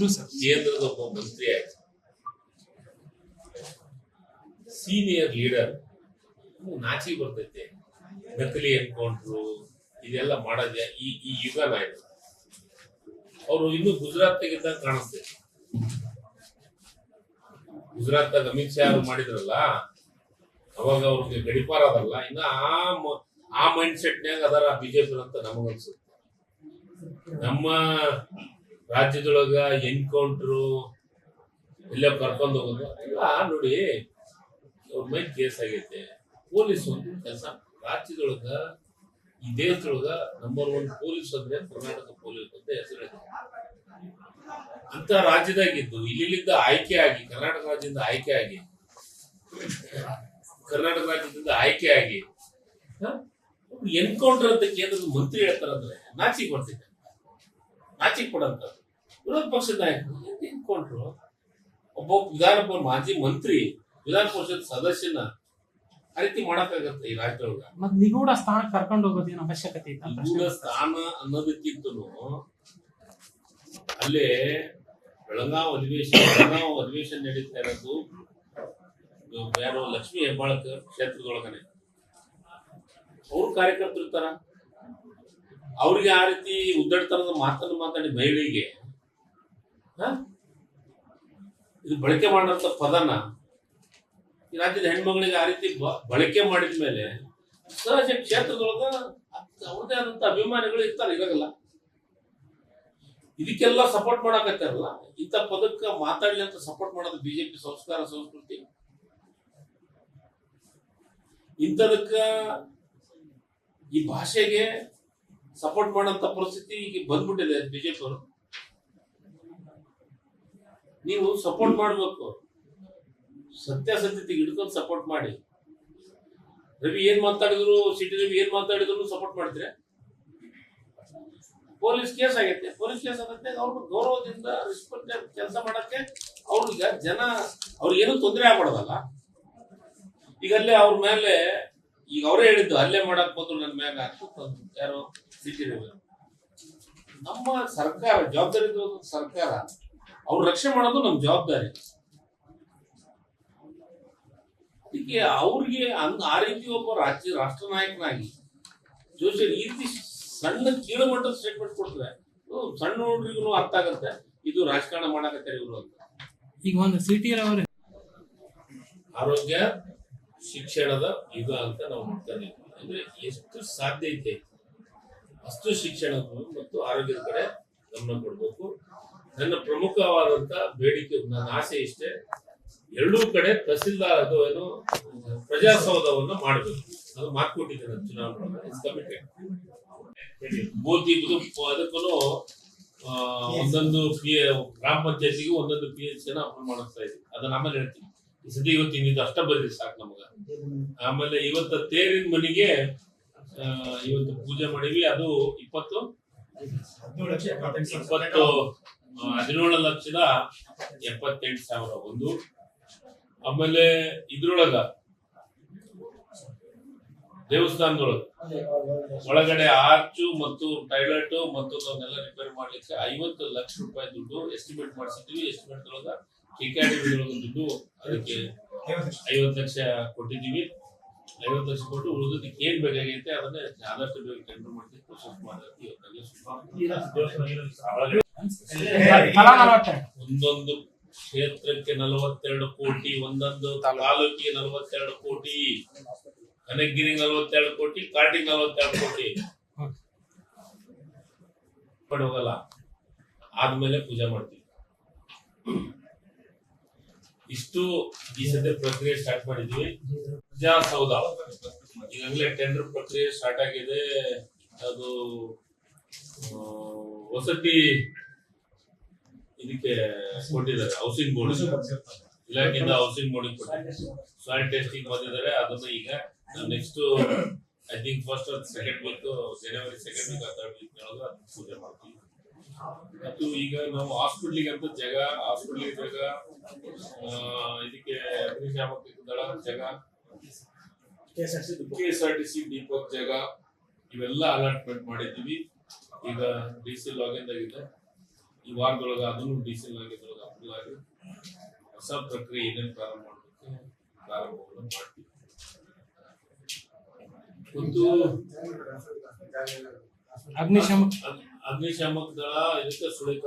ಇದ್ರು ಸರ್. ಕೇಂದ್ರದ ಒಬ್ಬ ಮಂತ್ರಿ ಆಯ್ತು, ಸೀನಿಯರ್ ಲೀಡರ್. ನಾಚಿಕೆ ಬರ್ತೈತೆ, ನಕಲಿ ಎನ್ಕೌಂಟ್ರು ಇದೆಲ್ಲ ಮಾಡೋದೇ ಈ ಯುಗನ ಆಯ್ತು. ಅವರು ಇನ್ನು ಗುಜರಾತ್ನಾಗಿದ್ದಾಗ ಕಾಣಿಸ್ತೈತೆ. ಗುಜರಾತ್ನಾಗ ಅಮಿತ್ ಶಾ ಅವರು ಮಾಡಿದ್ರಲ್ಲ, ಅವಾಗ ಅವ್ರಿಗೆ ಗಡಿಪಾರ ಅದಲ್ಲ, ಇನ್ನ ಆ ಮೈಂಡ್ ಸೆಟ್ನ್ಯಾಗ ಅದರ ಬಿಜೆಪಿ ಅಂತ ನಮಗನ್ಸುತ್ತೆ. ನಮ್ಮ ರಾಜ್ಯದೊಳಗ ಎನ್ಕೌಂಟ್ರು ಎಲ್ಲ ಕರ್ಕೊಂಡು ಹೋಗೋದು ಎಲ್ಲ ನೋಡಿ ಅವ್ರ ಮೇಲೆ ಕೇಸ್ ಆಗೈತೆ. ಪೊಲೀಸ್ ಒಂದು ಕೆಲಸ, ರಾಜ್ಯದೊಳಗ ಈ ದೇಶದೊಳಗ ನಂಬರ್ 1 ಪೊಲೀಸ್ ಅಂದ್ರೆ ಕರ್ನಾಟಕ ಪೊಲೀಸ್ ಅಂತ ಹೆಸರು. ಅಂತ ರಾಜ್ಯದಾಗಿದ್ದು ಇಲ್ಲಿಂದ ಆಯ್ಕೆ ಆಗಿ ಕರ್ನಾಟಕ ರಾಜ್ಯದಿಂದ ಆಯ್ಕೆ ಆಗಿ ಎನ್ಕೌಂಟರ್ ಅಂತ ಕೇಂದ್ರದ ಮಂತ್ರಿ ಹೇಳ್ತಾರಂದ್ರೆ ನಾಚಿಕೆ ಬರ್ತಿದೆ. ನಾಚಿಕೆ ಕೊಡಂತ ವಿರೋಧ ಪಕ್ಷದ ನಾಯಕರು ಎನ್ಕೌಂಟ್ರು, ಒಬ್ಬ ಮಾಜಿ ಮಂತ್ರಿ, ವಿಧಾನ ಪರಿಷತ್ ಸದಸ್ಯನ ಆ ರೀತಿ ಮಾಡಕ್ಕಾಗತ್ತೆ ಈ ರಾಜ್ಯದೊಳಗ? ಮತ್ ನಿಗೂಢ ಸ್ಥಾನ ಕರ್ಕೊಂಡು ಹೋಗೋದೇನು ಅವಶ್ಯಕತೆ ಇಲ್ಲ. ನಿಗೂಢ ಸ್ಥಾನ ಅನ್ನೋದಕ್ಕಿಂತನೂ ಅಲ್ಲೇ ಬೆಳಗಾವ್ ಅಧಿವೇಶನ ನಡೀತಾ ಇರೋದು ಯಾರು ಲಕ್ಷ್ಮೀ ಹೆಬ್ಬಾಳ್ಕರ್ ಕ್ಷೇತ್ರದೊಳಗನೆ. ಅವ್ರ ಕಾರ್ಯಕರ್ತರು ಇರ್ತಾರ, ಅವ್ರಿಗೆ ಆ ರೀತಿ ಉದ್ದಟತನದ ಮಾತನ್ನು ಮಾತಾಡಿ ಮಹಿಳೆಗೆ ಇದು ಬಳಕೆ ಮಾಡಂತ ಪದನ ಈ ರಾಜ್ಯದ ಹೆಣ್ಮಗಳಿಗೆ ಆ ರೀತಿ ಬಳಕೆ ಮಾಡಿದ ಮೇಲೆ ಸಹಜ ಕ್ಷೇತ್ರದೊಳಗ ಅವ್ರದೇ ಆದಂತ ಅಭಿಮಾನಿಗಳು ಇರ್ತಾರೆ, ಇರಾಗಲ್ಲ. ಇದಕ್ಕೆಲ್ಲ ಸಪೋರ್ಟ್ ಮಾಡಕತ್ತಾರಲ್ಲ, ಇಂಥ ಪದಕ್ಕ ಮಾತಾಡ್ಲಿ ಅಂತ ಸಪೋರ್ಟ್ ಮಾಡೋದು ಬಿಜೆಪಿ ಸಂಸ್ಕಾರ ಸಂಸ್ಕೃತಿ. ಇಂಥದಕ್ಕ ಈ ಭಾಷೆಗೆ ಸಪೋರ್ಟ್ ಮಾಡೋಂಥ ಪರಿಸ್ಥಿತಿ ಈಗ ಬಂದ್ಬಿಟ್ಟಿದೆ ಬಿಜೆಪಿ ಅವರು. ನೀವು ಸಪೋರ್ಟ್ ಮಾಡ್ಬೇಕು, ಸತ್ಯಾಸತ್ಯತೆಗೆ ಹಿಡ್ಕೊಂಡು ಸಪೋರ್ಟ್ ಮಾಡಿ. ರವಿ ಏನ್ ಮಾತಾಡಿದ್ರು, ಸಿಟಿ ರವಿ ಏನ್ ಮಾತಾಡಿದ್ರು ಸಪೋರ್ಟ್ ಮಾಡ್ತೀರಾ? ಪೊಲೀಸ್ ಕೇಸ್ ಆಗೈತೆ, ಪೊಲೀಸ್ ಕೇಸ್ ಆಗತ್ತೆ, ಅವ್ರ ಗೌರವದಿಂದ ರೆಸ್ಪೆಕ್ಟ್ ಕೆಲಸ ಮಾಡಕ್ಕೆ ಅವ್ರಿಗೆ ಜನ ಅವ್ರಿಗೇನು ತೊಂದರೆ ಆಗ್ಬಾರ್ದಲ್ಲ. ಈಗ ಅಲ್ಲೇ ಅವ್ರ ಮೇಲೆ ಈಗ ಅವರೇ ಹೇಳಿದ್ದು ಅಲ್ಲೇ ಮಾಡಕ್ ಬಂದ್ರು ನನ್ನ ಮ್ಯಾಗ ಯಾರು ಸಿಟಿ ರವಿ. ನಮ್ಮ ಸರ್ಕಾರ ಜವಾಬ್ದಾರಿ ಸರ್ಕಾರ, ಅವ್ರ ರಕ್ಷಣೆ ಮಾಡೋದು ನಮ್ ಜವಾಬ್ದಾರಿ. ಅದಕ್ಕೆ ಅವ್ರಿಗೆ ಆ ರೀತಿ ಒಬ್ಬ ರಾಷ್ಟ್ರ ನಾಯಕನಾಗಿ ಜೋಶಿ ಈ ರೀತಿ ಸಣ್ಣ ಕೀಳುಮಟ್ಟದ ಸ್ಟೇಟ್ಮೆಂಟ್ ಕೊಡ್ತಾರೆ, ಸಣ್ಣ ಹುಡುಗರಿಗೂ ಅರ್ಥ ಆಗತ್ತೆ ಇದು ರಾಜಕಾರಣ ಮಾಡಕತ್ತಾರೆ ಇವರು ಅಂತ. ಈಗ ಒಂದು ಸಿಟಿ ರವರೇ ಆರೋಗ್ಯ ಶಿಕ್ಷಣದ ಯುಗ ಅಂತ ನಾವು ನೋಡ್ತಾರೆ. ಅಂದ್ರೆ ಎಷ್ಟು ಸಾಧ್ಯ ಐತೆ ಅಷ್ಟು ಶಿಕ್ಷಣ ಮತ್ತು ಆರೋಗ್ಯದ ಕಡೆ ಗಮನ ಕೊಡ್ಬೇಕು. ನನ್ನ ಪ್ರಮುಖವಾದಂತ ಬೇಡಿಕೆ, ನನ್ನ ಆಸೆ ಇಷ್ಟೇ, ಎರಡೂ ಕಡೆ ತಹಸೀಲ್ದಾರ್ ಅದು ಏನು ಪ್ರಜಾಸೌಧವನ್ನು ಮಾಡಬೇಕು. ಅದು ಮಾತು ಕೊಟ್ಟಿದ್ದೇನೆ ಚುನಾವಣೆ ಬೂತ್ ಇದ್ದು ಅದಕ್ಕೂ ಒಂದೊಂದು ಗ್ರಾಮ ಪಂಚಾಯತಿಗೂ ಒಂದೊಂದು PH ಅಪ್ರೂವ್ ಮಾಡಿಸ್ತಾ ಇದ್ವಿ. ಅದನ್ನ ಆಮೇಲೆ ಹೇಳ್ತೀನಿ. ಈ ಸತಿ ಇವತ್ತಿನ ಅಷ್ಟ ಬರೀ ಸಾಕು ನಮಗ. ಆಮೇಲೆ ಇವತ್ತ ತೇರಿನ ಮನೆಗೆ ಇವತ್ತು ಪೂಜೆ ಮಾಡಿವಿ. ಅದು 17,78,000 ಒಂದು. ಆಮೇಲೆ ಇದ್ರೊಳಗ ದೇವಸ್ಥಾನದೊಳಗ ಒಳಗಡೆ ಆರ್ಚು ಮತ್ತು ಟಾಯ್ಲೆಟ್ ಮತ್ತು ಅದನ್ನೆಲ್ಲ ರಿಪೇರಿ ಮಾಡ್ಲಿಕ್ಕೆ 50 ಲಕ್ಷ ರೂಪಾಯಿ ದುಡ್ಡು ಎಸ್ಟಿಮೇಟ್ ಮಾಡಿಸಿದ್ವಿ. ಎಸ್ಟಿಮೇಟ್ ಒಳಗ KKD ದುಡ್ಡು ಅದಕ್ಕೆ 50 ಲಕ್ಷ ಕೊಟ್ಟಿದ್ದೀವಿ. 50 ಲಕ್ಷ ಕೊಟ್ಟು ಉಳಿದಕ್ಕೆ ಏನ್ ಬೇಕಾಗೈತೆ ಅದನ್ನ ಆದಷ್ಟು ಬೇಗ ಟೆಂಡರ್ ಮಾಡ್ತೀವಿ, ಪ್ರೊಸೆಸ್ ಮಾಡ್ತೀವಿ. ಒಂದೊಂದು ಕ್ಷೇತ್ರಕ್ಕೆ 42 ಕೋಟಿ, ಒಂದೊಂದು ತಾಲೂಕಿಗೆ 42 ಕೋಟಿ, ಕನಕಗಿರಿ 42 ಕೋಟಿ, ಕಾಟಿಗೆ 42 ಕೋಟಿ ಹೋಗಲ್ಲ. ಆದ್ಮೇಲೆ ಪೂಜೆ ಮಾಡ್ತೀವಿ. ಇಷ್ಟು ಈ ಸದ್ಯ ಪ್ರಕ್ರಿಯೆ ಸ್ಟಾರ್ಟ್ ಮಾಡಿದ್ವಿ. ಪ್ರಜಾಸೌಧ ಈಗಾಗಲೇ ಟೆಂಡರ್ ಪ್ರಕ್ರಿಯೆ ಸ್ಟಾರ್ಟ್ ಆಗಿದೆ. ಅದು ವಸತಿ ಇದಕ್ಕೆ ಕೊಟ್ಟಿದ್ದಾರೆ, ಹೌಸಿಂಗ್ ಬೋರ್ಡ್ ಇಲಾಖೆಯಿಂದ ಹೌಸಿಂಗ್ ಬೋರ್ಡ್ ಕೊಟ್ಟಿದ್ದಾರೆ. ಸಾಯಿಲ್ ಟೆಸ್ಟಿಂಗ್ ಬಂದಿದ್ದಾರೆ. ಅದನ್ನ ಈಗ next I think first second week, January second week third weak ಒಳಗೆ ಅದನ್ನ ಪೂಜೆ ಮಾಡ್ತೀವಿ. ಮತ್ತು ಈಗ ನಾವು ಹಾಸ್ಪಿಟ್ಲಿಗೆ ಅಂತ ಜಾಗ, ಹಾಸ್ಪಿಟ್ಲಿಗೆ ಜಾಗ, ಇದಕ್ಕೆ ಅಗ್ನಿಶಾಮಕ ದಳ ಜಾಗ, KSRTC ಡಿಪೋ ಜಾಗ, ಇವೆಲ್ಲ ಅಲಾಟ್ಮೆಂಟ್ ಮಾಡಿದ್ದೀವಿ. ಈಗ DC ಲಾಗಿನ್ ಆಗಿದೆ. ಈ ವಾರದೊಳಗೆ ಅದನ್ನು ಡಿಸಿಲ್ ಆಗಿದ್ರೊಳಗೆ ಅಪ್ರೂವ್ ಆಗಿ ಹೊಸ ಪ್ರಕ್ರಿಯೆ ಏನೇನು ಪ್ರಾರಂಭ ಮಾಡಬೇಕು ಪ್ರಾರಂಭವನ್ನು ಮಾಡ್ತೀವಿ. ಒಂದು ಅಗ್ನಿಶಾಮಕ ಅಗ್ನಿಶಾಮಕ ದಳ ಇದಕ್ಕೆ ಸುಳಿ